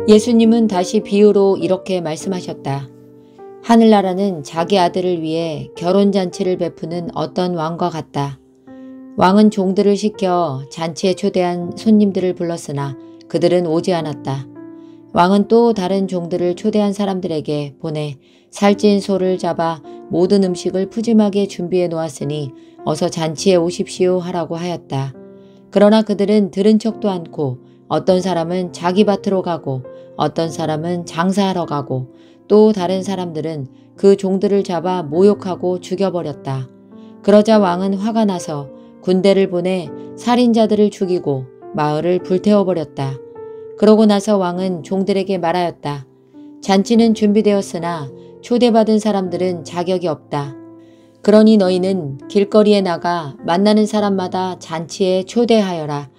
예수님은 다시 비유로 이렇게 말씀하셨다. 하늘나라는 자기 아들을 위해 결혼잔치를 베푸는 어떤 왕과 같다. 왕은 종들을 시켜 잔치에 초대한 손님들을 불렀으나 그들은 오지 않았다. 왕은 또 다른 종들을 초대한 사람들에게 보내 살찐 소를 잡아 모든 음식을 푸짐하게 준비해 놓았으니 어서 잔치에 오십시오 하라고 하였다. 그러나 그들은 들은 척도 않고 어떤 사람은 자기 밭으로 가고 어떤 사람은 장사하러 가고 또 다른 사람들은 그 종들을 잡아 모욕하고 죽여버렸다. 그러자 왕은 화가 나서 군대를 보내 살인자들을 죽이고 마을을 불태워버렸다. 그러고 나서 왕은 종들에게 말하였다. 잔치는 준비되었으나 초대받은 사람들은 자격이 없다. 그러니 너희는 길거리에 나가 만나는 사람마다 잔치에 초대하여라.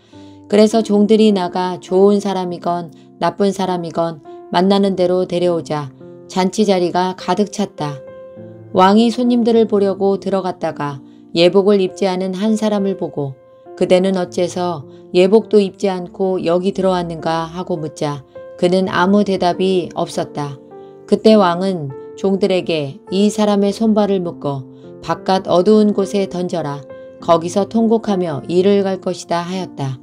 그래서 종들이 나가 좋은 사람이건 나쁜 사람이건 만나는 대로 데려오자 잔치 자리가 가득 찼다. 왕이 손님들을 보려고 들어갔다가 예복을 입지 않은 한 사람을 보고 그대는 어째서 예복도 입지 않고 여기 들어왔는가 하고 묻자 그는 아무 대답이 없었다. 그때 왕은 종들에게 이 사람의 손발을 묶어 바깥 어두운 곳에 던져라. 거기서 통곡하며 이를 갈 것이다 하였다.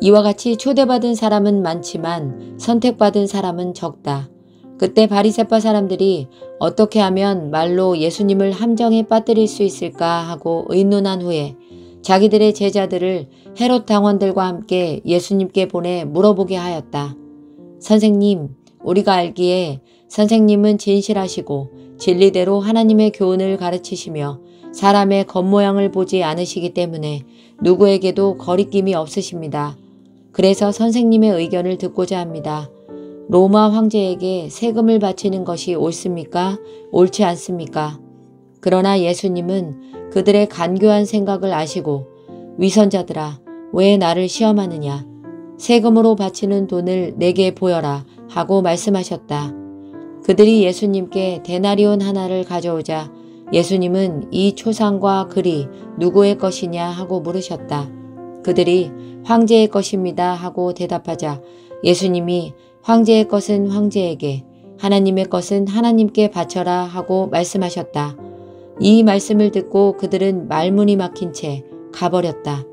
이와 같이 초대받은 사람은 많지만 선택받은 사람은 적다. 그때 바리새파 사람들이 어떻게 하면 말로 예수님을 함정에 빠뜨릴 수 있을까 하고 의논한 후에 자기들의 제자들을 헤롯 당원들과 함께 예수님께 보내 물어보게 하였다. 선생님, 우리가 알기에 선생님은 진실하시고 진리대로 하나님의 교훈을 가르치시며 사람의 겉모양을 보지 않으시기 때문에 누구에게도 거리낌이 없으십니다. 그래서 선생님의 의견을 듣고자 합니다. 로마 황제에게 세금을 바치는 것이 옳습니까? 옳지 않습니까? 그러나 예수님은 그들의 간교한 생각을 아시고 위선자들아, 왜 나를 시험하느냐? 세금으로 바치는 돈을 내게 보여라 하고 말씀하셨다. 그들이 예수님께 데나리온 하나를 가져오자 예수님은 이 초상과 글이 누구의 것이냐 하고 물으셨다. 그들이 황제의 것입니다 하고 대답하자 예수님이 황제의 것은 황제에게 하나님의 것은 하나님께 바쳐라 하고 말씀하셨다. 이 말씀을 듣고 그들은 말문이 막힌 채 가버렸다.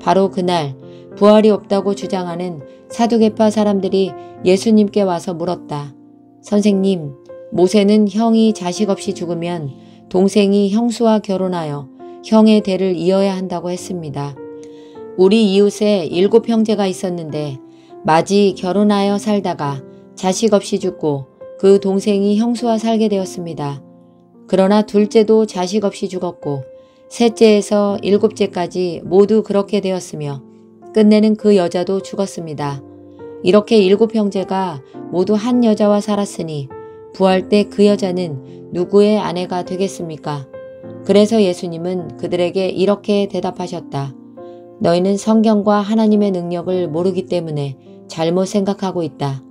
바로 그날 부활이 없다고 주장하는 사두개파 사람들이 예수님께 와서 물었다. 선생님, 모세는 형이 자식 없이 죽으면 동생이 형수와 결혼하여 형의 대를 이어야 한다고 했습니다. 우리 이웃에 7 형제가 있었는데 마지 결혼하여 살다가 자식 없이 죽고 그 동생이 형수와 살게 되었습니다. 그러나 둘째도 자식 없이 죽었고 셋째에서 7째까지 모두 그렇게 되었으며 끝내는 그 여자도 죽었습니다. 이렇게 7 형제가 모두 한 여자와 살았으니 부활 때 그 여자는 누구의 아내가 되겠습니까? 그래서 예수님은 그들에게 이렇게 대답하셨다. 너희는 성경과 하나님의 능력을 모르기 때문에 잘못 생각하고 있다.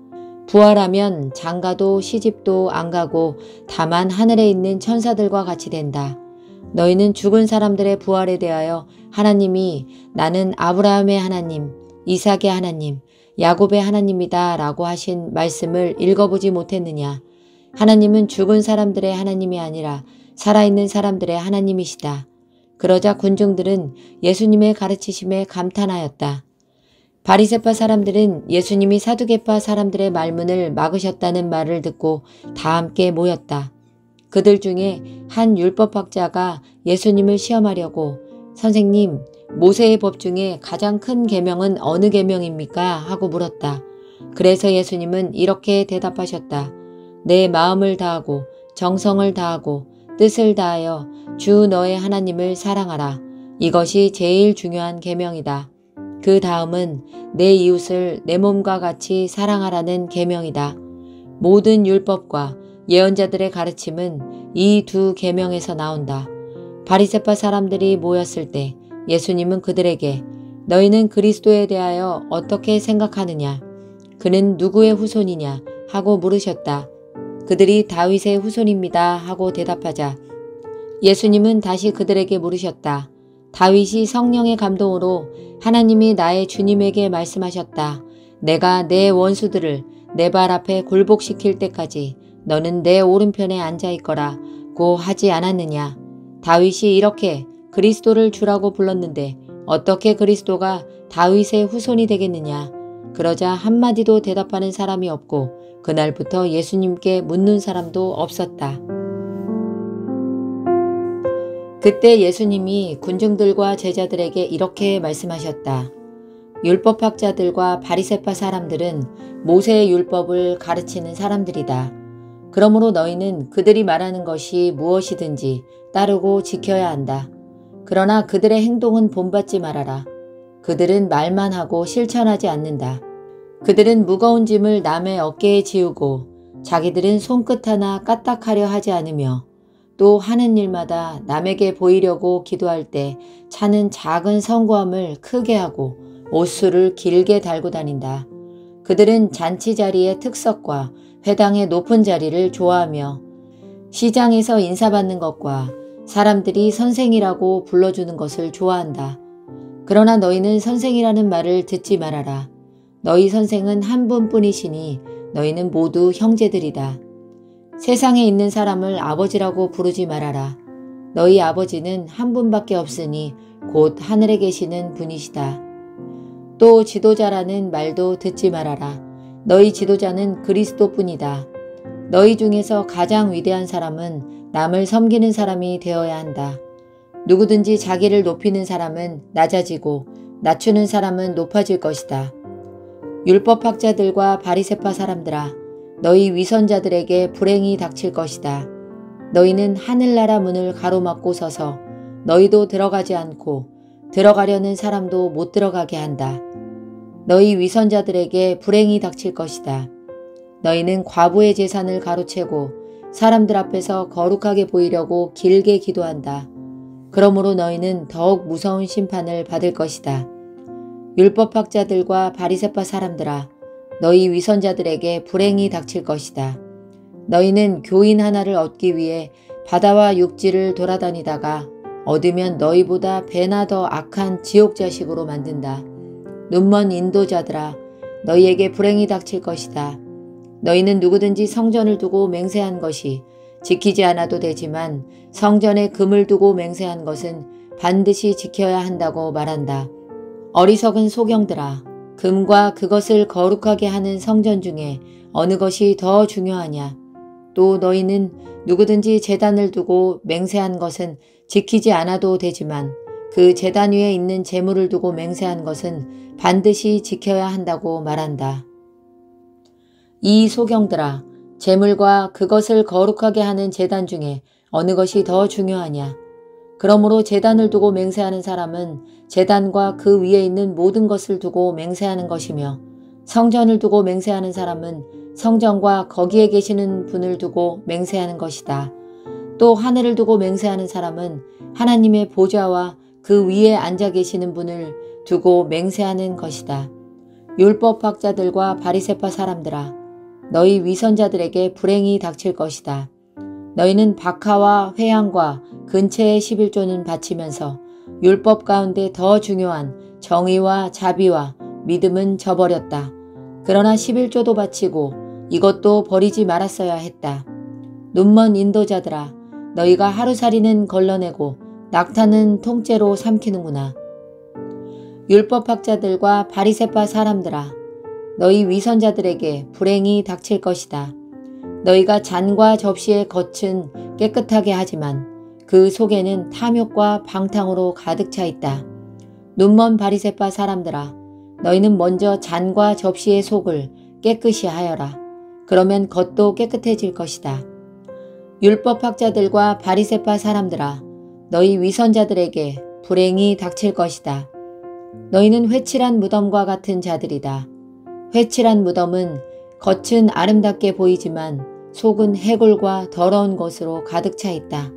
부활하면 장가도 시집도 안 가고 다만 하늘에 있는 천사들과 같이 된다. 너희는 죽은 사람들의 부활에 대하여 하나님이 나는 아브라함의 하나님, 이삭의 하나님, 야곱의 하나님이다 라고 하신 말씀을 읽어보지 못했느냐. 하나님은 죽은 사람들의 하나님이 아니라 살아있는 사람들의 하나님이시다. 그러자 군중들은 예수님의 가르치심에 감탄하였다. 바리새파 사람들은 예수님이 사두개파 사람들의 말문을 막으셨다는 말을 듣고 다 함께 모였다. 그들 중에 한 율법학자가 예수님을 시험하려고 선생님, 모세의 법 중에 가장 큰 계명은 어느 계명입니까? 하고 물었다. 그래서 예수님은 이렇게 대답하셨다. 내 마음을 다하고 정성을 다하고 뜻을 다하여 주 너의 하나님을 사랑하라. 이것이 제일 중요한 계명이다. 그 다음은 내 이웃을 내 몸과 같이 사랑하라는 계명이다. 모든 율법과 예언자들의 가르침은 이 2 계명에서 나온다. 바리새파 사람들이 모였을 때 예수님은 그들에게 너희는 그리스도에 대하여 어떻게 생각하느냐? 그는 누구의 후손이냐? 하고 물으셨다. 그들이 다윗의 후손입니다 하고 대답하자 예수님은 다시 그들에게 물으셨다. 다윗이 성령의 감동으로 하나님이 나의 주님에게 말씀하셨다. 내가 내 원수들을 내 발 앞에 굴복시킬 때까지 너는 내 오른편에 앉아 있거라 고 하지 않았느냐. 다윗이 이렇게 그리스도를 주라고 불렀는데 어떻게 그리스도가 다윗의 후손이 되겠느냐. 그러자 한마디도 대답하는 사람이 없고 그날부터 예수님께 묻는 사람도 없었다. 그때 예수님이 군중들과 제자들에게 이렇게 말씀하셨다. 율법학자들과 바리새파 사람들은 모세의 율법을 가르치는 사람들이다. 그러므로 너희는 그들이 말하는 것이 무엇이든지 따르고 지켜야 한다. 그러나 그들의 행동은 본받지 말아라. 그들은 말만 하고 실천하지 않는다. 그들은 무거운 짐을 남의 어깨에 지우고 자기들은 손끝 하나 까딱하려 하지 않으며 또 하는 일마다 남에게 보이려고 기도할 때 차는 작은 성고함을 크게 하고 옷수를 길게 달고 다닌다. 그들은 잔치 자리의 특석과 회당의 높은 자리를 좋아하며 시장에서 인사받는 것과 사람들이 선생이라고 불러주는 것을 좋아한다. 그러나 너희는 선생이라는 말을 듣지 말아라. 너희 선생은 한 분뿐이시니 너희는 모두 형제들이다. 세상에 있는 사람을 아버지라고 부르지 말아라. 너희 아버지는 한 분밖에 없으니 곧 하늘에 계시는 분이시다. 또 지도자라는 말도 듣지 말아라. 너희 지도자는 그리스도뿐이다. 너희 중에서 가장 위대한 사람은 남을 섬기는 사람이 되어야 한다. 누구든지 자기를 높이는 사람은 낮아지고 낮추는 사람은 높아질 것이다. 율법학자들과 바리새파 사람들아, 너희 위선자들에게 불행이 닥칠 것이다. 너희는 하늘나라 문을 가로막고 서서 너희도 들어가지 않고 들어가려는 사람도 못 들어가게 한다. 너희 위선자들에게 불행이 닥칠 것이다. 너희는 과부의 재산을 가로채고 사람들 앞에서 거룩하게 보이려고 길게 기도한다. 그러므로 너희는 더욱 무서운 심판을 받을 것이다. 율법학자들과 바리새파 사람들아, 너희 위선자들에게 불행이 닥칠 것이다. 너희는 교인 하나를 얻기 위해 바다와 육지를 돌아다니다가 얻으면 너희보다 배나 더 악한 지옥 자식으로 만든다. 눈먼 인도자들아, 너희에게 불행이 닥칠 것이다. 너희는 누구든지 성전을 두고 맹세한 것이 지키지 않아도 되지만 성전에 금을 두고 맹세한 것은 반드시 지켜야 한다고 말한다. 어리석은 소경들아, 금과 그것을 거룩하게 하는 성전 중에 어느 것이 더 중요하냐? 또 너희는 누구든지 제단을 두고 맹세한 것은 지키지 않아도 되지만 그 제단 위에 있는 제물을 두고 맹세한 것은 반드시 지켜야 한다고 말한다. 이 소경들아, 제물과 그것을 거룩하게 하는 제단 중에 어느 것이 더 중요하냐? 그러므로 제단을 두고 맹세하는 사람은 제단과 그 위에 있는 모든 것을 두고 맹세하는 것이며 성전을 두고 맹세하는 사람은 성전과 거기에 계시는 분을 두고 맹세하는 것이다. 또 하늘을 두고 맹세하는 사람은 하나님의 보좌와 그 위에 앉아 계시는 분을 두고 맹세하는 것이다. 율법학자들과 바리새파 사람들아, 너희 위선자들에게 불행이 닥칠 것이다. 너희는 박하와 회향과 근처의 11조는 바치면서 율법 가운데 더 중요한 정의와 자비와 믿음은 저버렸다. 그러나 11조도 바치고 이것도 버리지 말았어야 했다. 눈먼 인도자들아, 너희가 하루살이는 걸러내고 낙타는 통째로 삼키는구나. 율법학자들과 바리새파 사람들아, 너희 위선자들에게 불행이 닥칠 것이다. 너희가 잔과 접시의 겉은 깨끗하게 하지만 그 속에는 탐욕과 방탕으로 가득 차 있다. 눈먼 바리새파 사람들아, 너희는 먼저 잔과 접시의 속을 깨끗이 하여라. 그러면 겉도 깨끗해질 것이다. 율법학자들과 바리새파 사람들아, 너희 위선자들에게 불행이 닥칠 것이다. 너희는 회칠한 무덤과 같은 자들이다. 회칠한 무덤은 겉은 아름답게 보이지만 속은 해골과 더러운 것으로 가득 차 있다.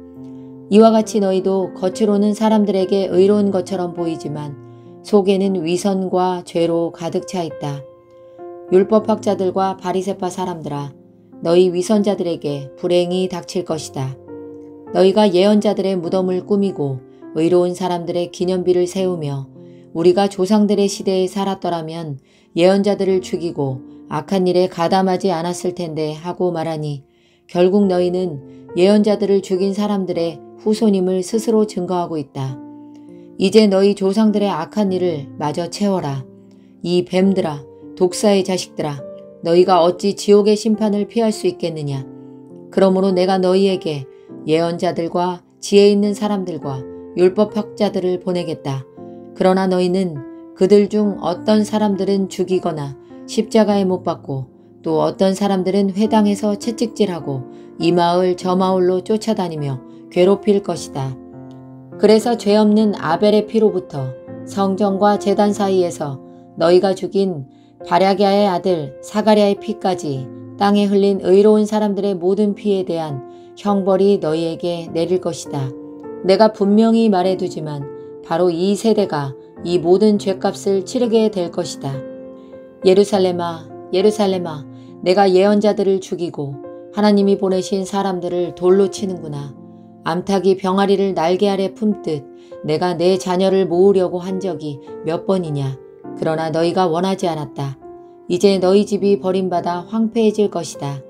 이와 같이 너희도 겉으로는 사람들에게 의로운 것처럼 보이지만 속에는 위선과 죄로 가득 차 있다. 율법학자들과 바리새파 사람들아, 너희 위선자들에게 불행이 닥칠 것이다. 너희가 예언자들의 무덤을 꾸미고 의로운 사람들의 기념비를 세우며 우리가 조상들의 시대에 살았더라면 예언자들을 죽이고 악한 일에 가담하지 않았을 텐데 하고 말하니, 결국 너희는 예언자들을 죽인 사람들의 후손임을 스스로 증거하고 있다. 이제 너희 조상들의 악한 일을 마저 채워라. 이 뱀들아, 독사의 자식들아, 너희가 어찌 지옥의 심판을 피할 수 있겠느냐. 그러므로 내가 너희에게 예언자들과 지혜 있는 사람들과 율법학자들을 보내겠다. 그러나 너희는 그들 중 어떤 사람들은 죽이거나 십자가에 못 박고, 또 어떤 사람들은 회당에서 채찍질하고 이 마을 저 마을로 쫓아다니며 괴롭힐 것이다. 그래서 죄 없는 아벨의 피로부터 성전과 제단 사이에서 너희가 죽인 바랴기야의 아들 사가랴의 피까지 땅에 흘린 의로운 사람들의 모든 피에 대한 형벌이 너희에게 내릴 것이다. 내가 분명히 말해두지만 바로 이 세대가 이 모든 죄값을 치르게 될 것이다. 예루살렘아, 예루살렘아, 내가 예언자들을 죽이고 하나님이 보내신 사람들을 돌로 치는구나. 암탉이 병아리를 날개 아래 품듯 내가 내 자녀를 모으려고 한 적이 몇 번이냐. 그러나 너희가 원하지 않았다. 이제 너희 집이 버림받아 황폐해질 것이다.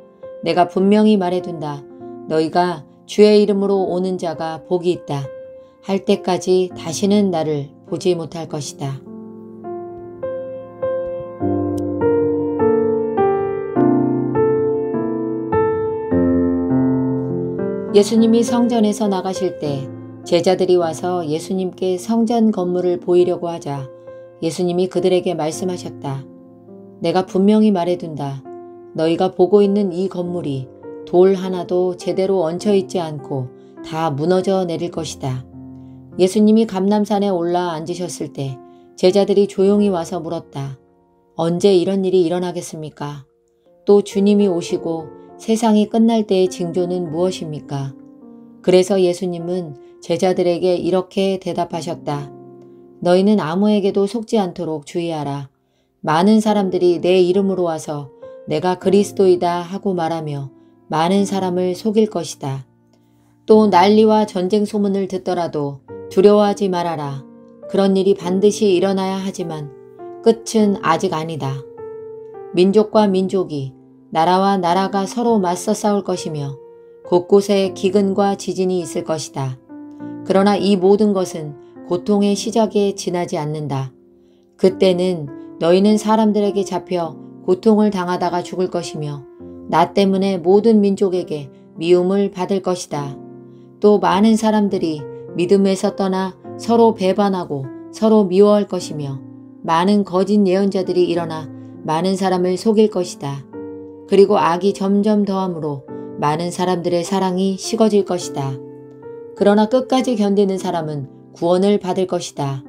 내가 분명히 말해둔다. 너희가 주의 이름으로 오는 자가 복이 있다. 할 때까지 다시는 나를 보지 못할 것이다. 예수님이 성전에서 나가실 때 제자들이 와서 예수님께 성전 건물을 보이려고 하자 예수님이 그들에게 말씀하셨다. 내가 분명히 말해둔다. 너희가 보고 있는 이 건물이 돌 하나도 제대로 얹혀있지 않고 다 무너져 내릴 것이다. 예수님이 감람산에 올라 앉으셨을 때 제자들이 조용히 와서 물었다. 언제 이런 일이 일어나겠습니까? 또 주님이 오시고 세상이 끝날 때의 징조는 무엇입니까? 그래서 예수님은 제자들에게 이렇게 대답하셨다. 너희는 아무에게도 속지 않도록 주의하라. 많은 사람들이 내 이름으로 와서 내가 그리스도이다 하고 말하며 많은 사람을 속일 것이다. 또 난리와 전쟁 소문을 듣더라도 두려워하지 말아라. 그런 일이 반드시 일어나야 하지만 끝은 아직 아니다. 민족과 민족이, 나라와 나라가 서로 맞서 싸울 것이며 곳곳에 기근과 지진이 있을 것이다. 그러나 이 모든 것은 고통의 시작에 지나지 않는다. 그때는 너희는 사람들에게 잡혀 고통을 당하다가 죽을 것이며 나 때문에 모든 민족에게 미움을 받을 것이다. 또 많은 사람들이 믿음에서 떠나 서로 배반하고 서로 미워할 것이며 많은 거짓 예언자들이 일어나 많은 사람을 속일 것이다. 그리고 악이 점점 더함으로 많은 사람들의 사랑이 식어질 것이다. 그러나 끝까지 견디는 사람은 구원을 받을 것이다.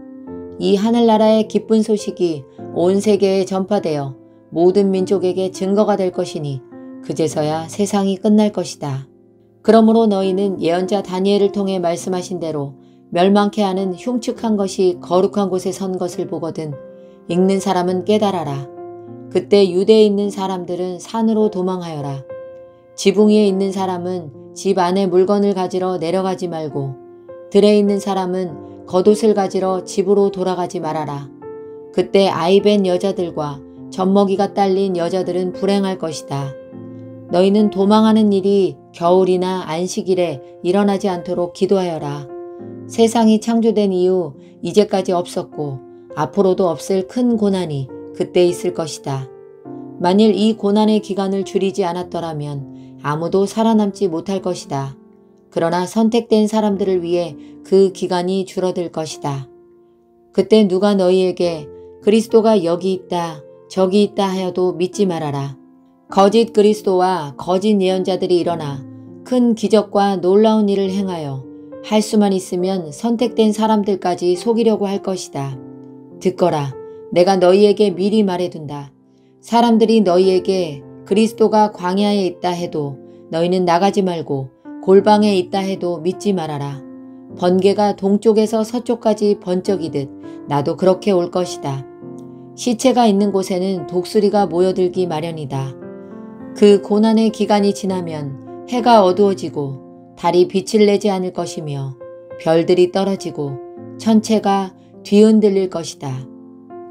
이 하늘나라의 기쁜 소식이 온 세계에 전파되어 모든 민족에게 증거가 될 것이니 그제서야 세상이 끝날 것이다. 그러므로 너희는 예언자 다니엘을 통해 말씀하신 대로 멸망케 하는 흉측한 것이 거룩한 곳에 선 것을 보거든 읽는 사람은 깨달아라. 그때 유대에 있는 사람들은 산으로 도망하여라. 지붕 위에 있는 사람은 집 안에 물건을 가지러 내려가지 말고 들에 있는 사람은 겉옷을 가지러 집으로 돌아가지 말아라. 그때 아이벤 여자들과 젖먹이가 딸린 여자들은 불행할 것이다. 너희는 도망하는 일이 겨울이나 안식일에 일어나지 않도록 기도하여라. 세상이 창조된 이후 이제까지 없었고 앞으로도 없을 큰 고난이 그때 있을 것이다. 만일 이 고난의 기간을 줄이지 않았더라면 아무도 살아남지 못할 것이다. 그러나 선택된 사람들을 위해 그 기간이 줄어들 것이다. 그때 누가 너희에게 그리스도가 여기 있다, 저기 있다 하여도 믿지 말아라. 거짓 그리스도와 거짓 예언자들이 일어나 큰 기적과 놀라운 일을 행하여 할 수만 있으면 선택된 사람들까지 속이려고 할 것이다. 듣거라. 내가 너희에게 미리 말해둔다. 사람들이 너희에게 그리스도가 광야에 있다 해도 너희는 나가지 말고 골방에 있다 해도 믿지 말아라. 번개가 동쪽에서 서쪽까지 번쩍이듯 나도 그렇게 올 것이다. 시체가 있는 곳에는 독수리가 모여들기 마련이다. 그 고난의 기간이 지나면 해가 어두워지고 달이 빛을 내지 않을 것이며 별들이 떨어지고 천체가 뒤흔들릴 것이다.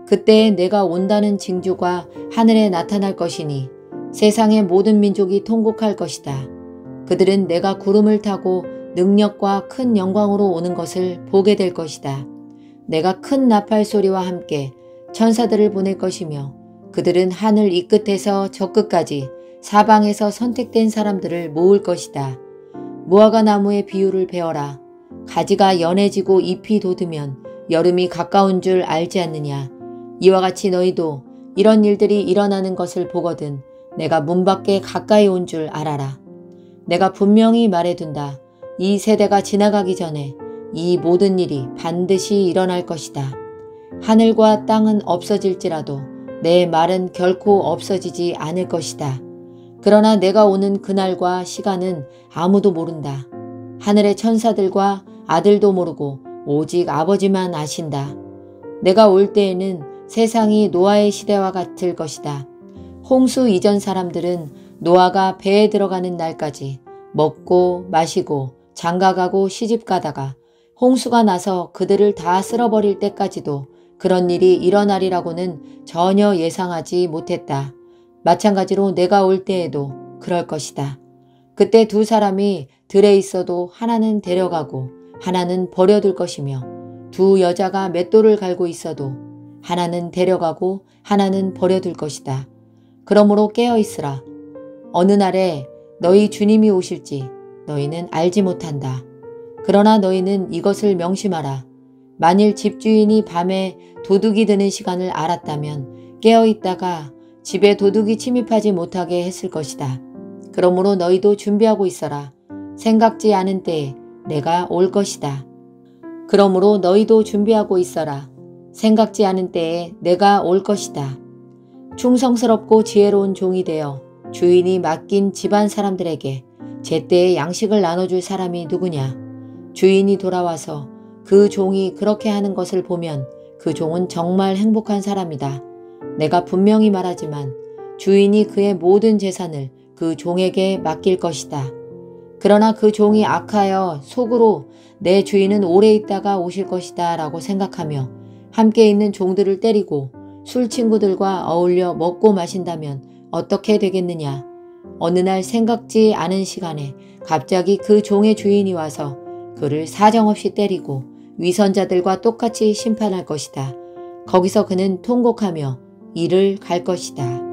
그때 내가 온다는 징조가 하늘에 나타날 것이니 세상의 모든 민족이 통곡할 것이다. 그들은 내가 구름을 타고 능력과 큰 영광으로 오는 것을 보게 될 것이다. 내가 큰 나팔 소리와 함께 천사들을 보낼 것이며 그들은 하늘 이 끝에서 저 끝까지 사방에서 선택된 사람들을 모을 것이다. 무화과 나무의 비유를 배워라. 가지가 연해지고 잎이 돋으면 여름이 가까운 줄 알지 않느냐. 이와 같이 너희도 이런 일들이 일어나는 것을 보거든 내가 문 밖에 가까이 온 줄 알아라. 내가 분명히 말해둔다. 이 세대가 지나가기 전에 이 모든 일이 반드시 일어날 것이다. 하늘과 땅은 없어질지라도 내 말은 결코 없어지지 않을 것이다. 그러나 내가 오는 그날과 시간은 아무도 모른다. 하늘의 천사들과 아들도 모르고 오직 아버지만 아신다. 내가 올 때에는 세상이 노아의 시대와 같을 것이다. 홍수 이전 사람들은 노아가 배에 들어가는 날까지 먹고 마시고 장가가고 시집가다가 홍수가 나서 그들을 다 쓸어버릴 때까지도 그런 일이 일어나리라고는 전혀 예상하지 못했다. 마찬가지로 내가 올 때에도 그럴 것이다. 그때 두 사람이 들에 있어도 하나는 데려가고 하나는 버려둘 것이며 두 여자가 맷돌을 갈고 있어도 하나는 데려가고 하나는 버려둘 것이다. 그러므로 깨어있으라. 어느 날에 너희 주님이 오실지 너희는 알지 못한다. 그러나 너희는 이것을 명심하라. 만일 집주인이 밤에 도둑이 드는 시간을 알았다면 깨어있다가 집에 도둑이 침입하지 못하게 했을 것이다. 그러므로 너희도 준비하고 있어라. 생각지 않은 때에 내가 올 것이다. 그러므로 너희도 준비하고 있어라. 생각지 않은 때에 내가 올 것이다. 충성스럽고 지혜로운 종이 되어 주인이 맡긴 집안 사람들에게 제때에 양식을 나눠줄 사람이 누구냐. 주인이 돌아와서 그 종이 그렇게 하는 것을 보면 그 종은 정말 행복한 사람이다. 내가 분명히 말하지만 주인이 그의 모든 재산을 그 종에게 맡길 것이다. 그러나 그 종이 악하여 속으로 내 주인은 오래 있다가 오실 것이다 라고 생각하며 함께 있는 종들을 때리고 술 친구들과 어울려 먹고 마신다면 어떻게 되겠느냐. 어느 날 생각지 않은 시간에 갑자기 그 종의 주인이 와서 그를 사정없이 때리고 위선자들과 똑같이 심판할 것이다. 거기서 그는 통곡하며 이를 갈 것이다.